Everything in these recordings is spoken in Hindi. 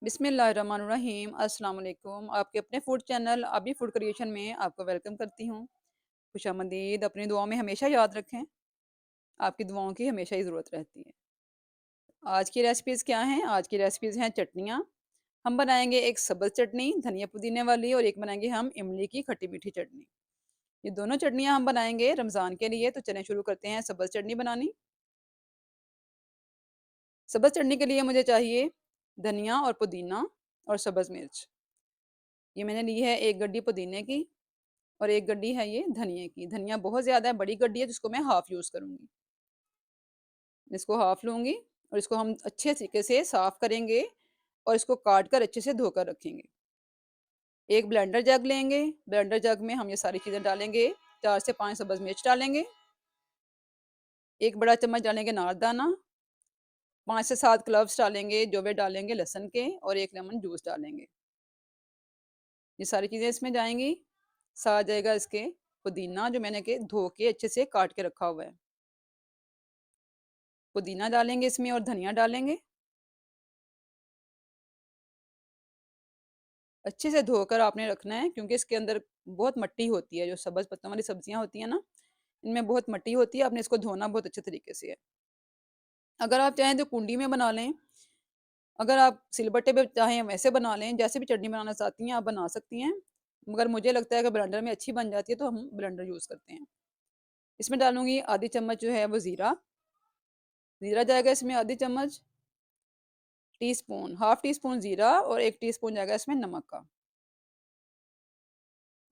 बिस्मिल्लाहिर्रहमानिर्रहीम अस्सलाम वालेकुम। आपके अपने फूड चैनल अभी फूड क्रिएशन में आपको वेलकम करती हूँ। खुशामदीद। अपनी दुआओं में हमेशा याद रखें। आपकी दुआओं की हमेशा ही ज़रूरत रहती है। आज की रेसिपीज़ क्या हैं? आज की रेसिपीज़ हैं चटनियाँ। हम बनाएंगे एक सब्ज़ चटनी धनिया पुदीने वाली और एक बनाएंगे हम इमली की खट्टी मीठी चटनी। ये दोनों चटनियाँ हम बनाएंगे रमज़ान के लिए। तो चलें शुरू करते हैं सब्ज़ चटनी बनानी। सब्ज़ चटनी के लिए मुझे चाहिए धनिया और पुदीना और सब्ज़ मिर्च। ये मैंने ली है एक गड्डी पुदीने की और एक गड्डी है ये धनिये की। धनिया बहुत ज़्यादा है, बड़ी गड्डी है जिसको मैं हाफ़ यूज़ करूँगी। इसको हाफ़ लूँगी और इसको हम अच्छे तरीके से साफ़ करेंगे और इसको काट कर अच्छे से धोकर रखेंगे। एक ब्लेंडर जग लेंगे, ब्लेंडर जग में हम ये सारी चीज़ें डालेंगे, 4 से 5 सब्ज़ मिर्च डालेंगे, 1 बड़ा चम्मच डालेंगे अनारदाना, 5 से 7 क्लव्स डालेंगे, जो वे डालेंगे लहसुन के और 1 लेमन जूस डालेंगे। ये सारी चीज़ें इसमें जाएँगी, साथ जाएगा इसके पुदीना जो मैंने के धो के अच्छे से काट के रखा हुआ है। पुदीना डालेंगे इसमें और धनिया डालेंगे। अच्छे से धोकर आपने रखना है क्योंकि इसके अंदर बहुत मट्टी होती है। जो सब्ज़ पत्तों वाली सब्जियाँ होती हैं ना, इनमें बहुत मट्टी होती है। आपने इसको धोना बहुत अच्छे तरीके से है। अगर आप चाहें तो कुंडी में बना लें, अगर आप सिलबट्टे पे चाहें वैसे बना लें, जैसे भी चटनी बनाना चाहती हैं आप बना सकती हैं। मगर मुझे लगता है कि ब्लेंडर में अच्छी बन जाती है तो हम ब्लेंडर यूज़ करते हैं। इसमें डालूँगी आधी चम्मच जो है वो ज़ीरा, ज़ीरा जाएगा इसमें आधी चम्मच, टीस्पून, हाफ़ टी स्पून ज़ीरा और 1 टीस्पून जाएगा इसमें नमक का।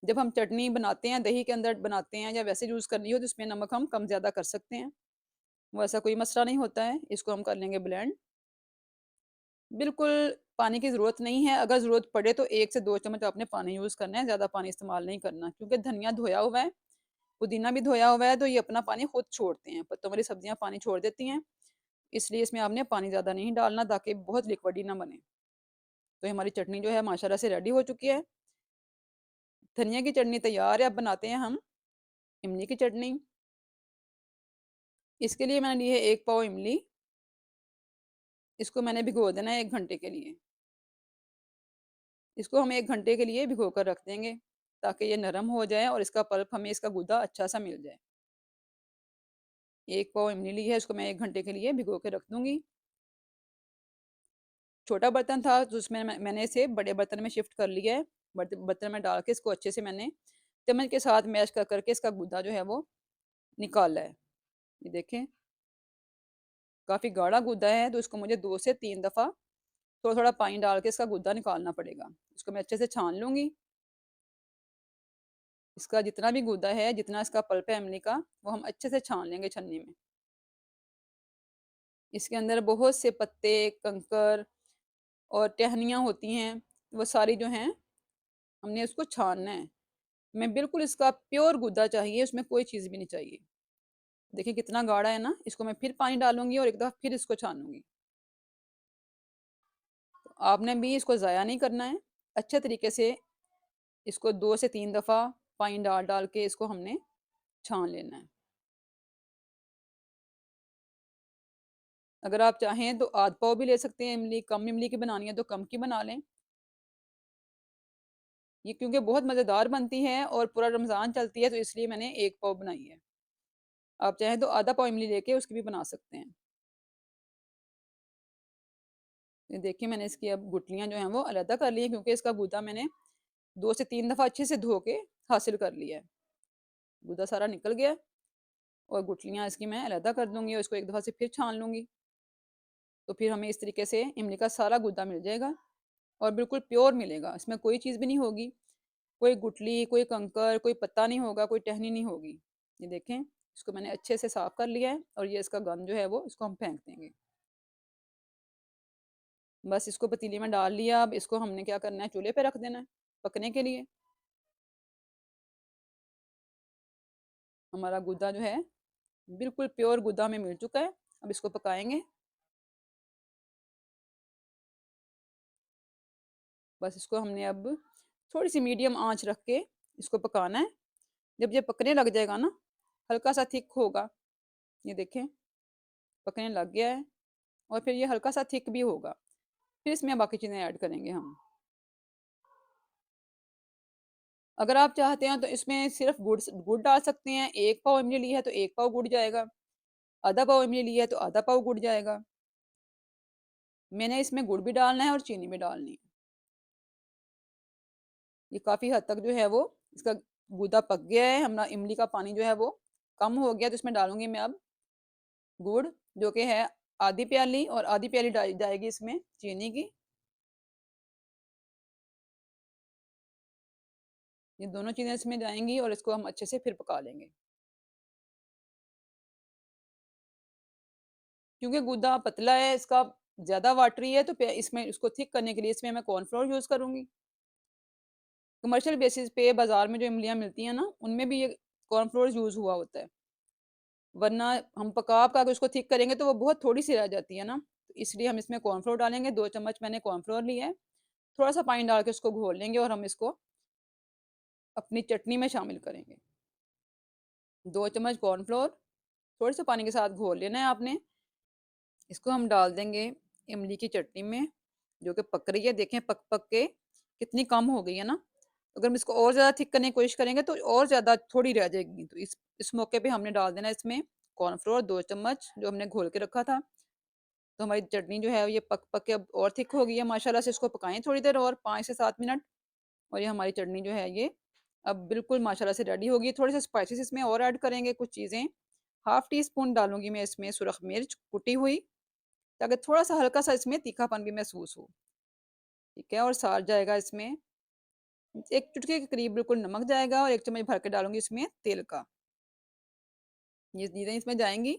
जब हम चटनी बनाते हैं, दही के अंदर बनाते हैं या वैसे यूज़ करनी हो तो इसमें नमक हम कम ज़्यादा कर सकते हैं। वो ऐसा कोई मसला नहीं होता है। इसको हम कर लेंगे ब्लेंड। बिल्कुल पानी की ज़रूरत नहीं है। अगर ज़रूरत पड़े तो 1 से 2 चम्मच आपने पानी यूज़ करना है, ज़्यादा पानी इस्तेमाल नहीं करना क्योंकि धनिया धोया हुआ है, पुदीना भी धोया हुआ है तो ये अपना पानी खुद छोड़ते हैं। पत्तों वाली सब्जियाँ पानी छोड़ देती हैं, इसलिए इसमें आपने पानी ज़्यादा नहीं डालना ताकि बहुत लिक्विडी ना बने। तो हमारी चटनी जो है माशाल्लाह से रेडी हो चुकी है। धनिया की चटनी तैयार है। अब बनाते हैं हम इमली की चटनी। इसके लिए मैंने ली है 1 पाव इमली। इसको मैंने भिगो देना है 1 घंटे के लिए। इसको हम 1 घंटे के लिए भिगो कर रख देंगे ताकि ये नरम हो जाए और इसका पल्प हमें इसका गूदा अच्छा-सा मिल जाए। 1 पाव इमली ली है, इसको मैं 1 घंटे के लिए भिगो के रख दूँगी। छोटा बर्तन था तो उसमें मैंने इसे बड़े बर्तन में शिफ्ट कर लिया है। बर्तन में डाल के इसको अच्छे से मैंने चम्मच के साथ मैश कर कर के इसका गूदा जो है वो निकाला है। ये देखें, काफ़ी गाढ़ा गूदा है तो इसको मुझे 2 से 3 दफ़ा थोड़ा-थोड़ा पानी डाल के इसका गूदा निकालना पड़ेगा। इसको मैं अच्छे से छान लूँगी। इसका जितना भी गूदा है, जितना इसका पल्प है इमली का, वो हम अच्छे से छान लेंगे छन्नी में। इसके अंदर बहुत से पत्ते, कंकर और टहनियाँ होती हैं, वो सारी जो हैं, हमने उसको छानना है। हमें बिल्कुल इसका प्योर गूदा चाहिए, उसमें कोई चीज़ भी नहीं चाहिए। देखिए कितना गाढ़ा है ना, इसको मैं फिर पानी डालूँगी और एक दफ़ा फिर इसको छानूँगी। तो आपने भी इसको ज़ाया नहीं करना है, अच्छे तरीके से इसको 2 से 3 दफ़ा पानी डाल-डाल के इसको हमने छान लेना है। अगर आप चाहें तो आध पाव भी ले सकते हैं इमली, कम इमली की बनानी है तो कम की बना लें। ये क्योंकि बहुत मज़ेदार बनती है और पूरा रमज़ान चलती है तो इसलिए मैंने 1 पाव बनाई है। आप चाहें तो आधा पाव इमली लेके उसकी भी बना सकते हैं। ये देखिए मैंने इसकी अब गुठलियाँ जो हैं वो अलग कर ली हैं क्योंकि इसका गूदा मैंने 2 से 3 दफ़ा अच्छे से धो के हासिल कर लिया है। गूदा सारा निकल गया है और गुठलियाँ इसकी मैं अलग कर दूँगी और इसको एक दफ़ा से फिर छान लूँगी। तो फिर हमें इस तरीके से इमली का सारा गूदा मिल जाएगा और बिल्कुल प्योर मिलेगा। इसमें कोई चीज़ भी नहीं होगी, कोई गुठली, कोई कंकर, कोई पत्ता नहीं होगा, कोई टहनी नहीं होगी। ये देखें, इसको मैंने अच्छे से साफ़ कर लिया है और ये इसका गंद जो है वो इसको हम फेंक देंगे। बस इसको पतीली में डाल लिया, अब इसको हमने क्या करना है चूल्हे पे रख देना है, पकने के लिए। हमारा गूदा जो है बिल्कुल प्योर गूदा हमें मिल चुका है। अब इसको पकाएँगे। बस इसको हमने अब थोड़ी-सी मीडियम आँच रख के इसको पकाना है। जब ये पकने लग जाएगा ना, हल्का-सा थिक होगा, ये देखें पकने लग गया है और फिर ये हल्का-सा थिक भी होगा। फिर इसमें बाकी चीज़ें ऐड करेंगे हम। अगर आप चाहते हैं तो इसमें सिर्फ़ गुड़ डाल सकते हैं। 1 पाव इमली ली है तो 1 पाव गुड़ जाएगा, आधा पाव इमली ली है तो आधा पाव गुड़ जाएगा। मैंने इसमें गुड़ भी डालना है और चीनी भी डालनी है। ये काफ़ी हद तक जो है वो इसका गूदा पक गया है, हमारा इमली का पानी जो है वो कम हो गया, तो इसमें डालूँगी मैं अब गुड़, जो कि है आधी प्याली, और आधी प्याली डाली जाएगी इसमें चीनी की। ये दोनों चीज़ें इसमें जाएँगी और इसको हम अच्छे से फिर पका लेंगे। क्योंकि गूदा पतला है, इसका ज़्यादा वाटरी है, तो इसमें इसको थिक करने के लिए इसमें मैं कॉर्नफ्लोर यूज़ करूँगी। कमर्शियल बेसिस पे बाज़ार में जो इमलियाँ मिलती हैं ना, उनमें भी ये कॉर्नफ्लोर यूज़ हुआ होता है। वरना हम पका-पका के उसको थिक करेंगे तो वो बहुत थोड़ी-सी रह जाती है ना, तो इसलिए हम इसमें कॉर्नफ्लोर डालेंगे। 2 चम्मच मैंने कॉर्नफ्लोर लिया है। थोड़ा-सा पानी डाल के उसको घोल लेंगे और हम इसको अपनी चटनी में शामिल करेंगे। 2 चम्मच कॉर्नफ्लोर थोड़े से पानी के साथ घोल लेना है आपने। इसको हम डाल देंगे इमली की चटनी में, जो कि पक रही है। देखें पक-पक के कितनी कम हो गई है ना। अगर हम इसको और ज़्यादा थिक करने की कोशिश करेंगे तो और ज़्यादा थोड़ी रह जाएगी। तो इस मौके पे हमने डाल देना है इसमें कॉर्नफ्लोर 2 चम्मच जो हमने घोल के रखा था। तो हमारी चटनी जो है ये पक-पक के अब और थिक हो गई है। माशाल्लाह से इसको पकाएँ थोड़ी देर और 5 से 7 मिनट, और ये हमारी चटनी जो है ये अब बिल्कुल माशाल्लाह से रेडी होगी। थोड़े से स्पाइसेस इसमें और ऐड करेंगे कुछ चीज़ें। हाफ़ टी स्पून डालूँगी मैं इसमें सुरख मिर्च कुटी हुई, ताकि थोड़ा-सा हल्का-सा इसमें तीखापन भी महसूस हो। ठीक है? और साथ जाएगा इसमें 1 चुटकी के करीब बिल्कुल नमक जाएगा, और 1 चम्मच भर के डालूँगी इसमें तेल का। ये चीज़ें इसमें जाएँगी।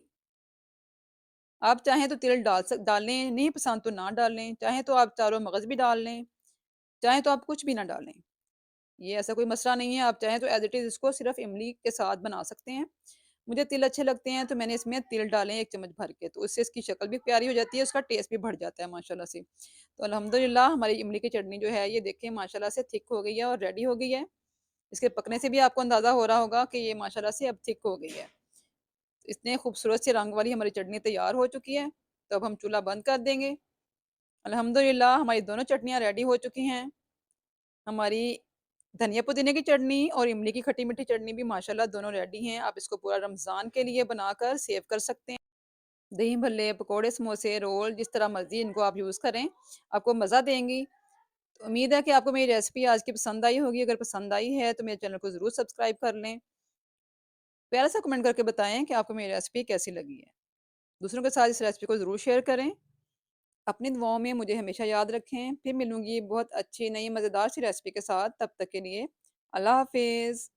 आप चाहें तो तिल डालें, नहीं पसंद तो ना डालें। चाहें तो आप चारों मगज़ भी डाल लें, चाहें तो आप कुछ भी ना डालें। ये ऐसा कोई मसला नहीं है, आप चाहें तो एज़ इट इज़ इसको सिर्फ़ इमली के साथ बना सकते हैं। मुझे तिल अच्छे लगते हैं तो मैंने इसमें तिल डाले 1 चम्मच भर के, तो उससे इसकी शक्ल भी प्यारी हो जाती है, उसका टेस्ट भी बढ़ जाता है माशाल्लाह से। तो अल्हम्दुलिल्लाह हमारी इमली की चटनी जो है ये देखिए माशाल्लाह से थिक हो गई है और रेडी हो गई है। इसके पकने से भी आपको अंदाज़ा हो रहा होगा कि ये माशाल्लाह से अब थिक हो गई है। इतने खूबसूरत से रंग वाली हमारी चटनी तैयार हो चुकी है। तो अब हम चूल्हा बंद कर देंगे। अल्हम्दुलिल्लाह हमारी दोनों चटनियाँ रेडी हो चुकी हैं। हमारी धनिया पुदीने की चटनी और इमली की खट्टी मीठी चटनी भी माशाल्लाह दोनों रेडी हैं। आप इसको पूरा रमज़ान के लिए बनाकर सेव कर सकते हैं। दही भल्ले, पकोड़े, समोसे, रोल जिस तरह मर्ज़ी इनको आप यूज़ करें, आपको मज़ा देंगी। तो उम्मीद है कि आपको मेरी रेसिपी आज की पसंद आई होगी। अगर पसंद आई है तो मेरे चैनल को ज़रूर सब्सक्राइब कर लें। प्यारा सा कमेंट करके बताएँ कि आपको मेरी रेसिपी कैसी लगी है। दूसरों के साथ इस रेसिपी को ज़रूर शेयर करें। अपनी दुआओं में मुझे हमेशा याद रखें। फिर मिलूँगी बहुत अच्छी नई मज़ेदार सी रेसिपी के साथ। तब तक के लिए अल्लाह हाफ़िज़।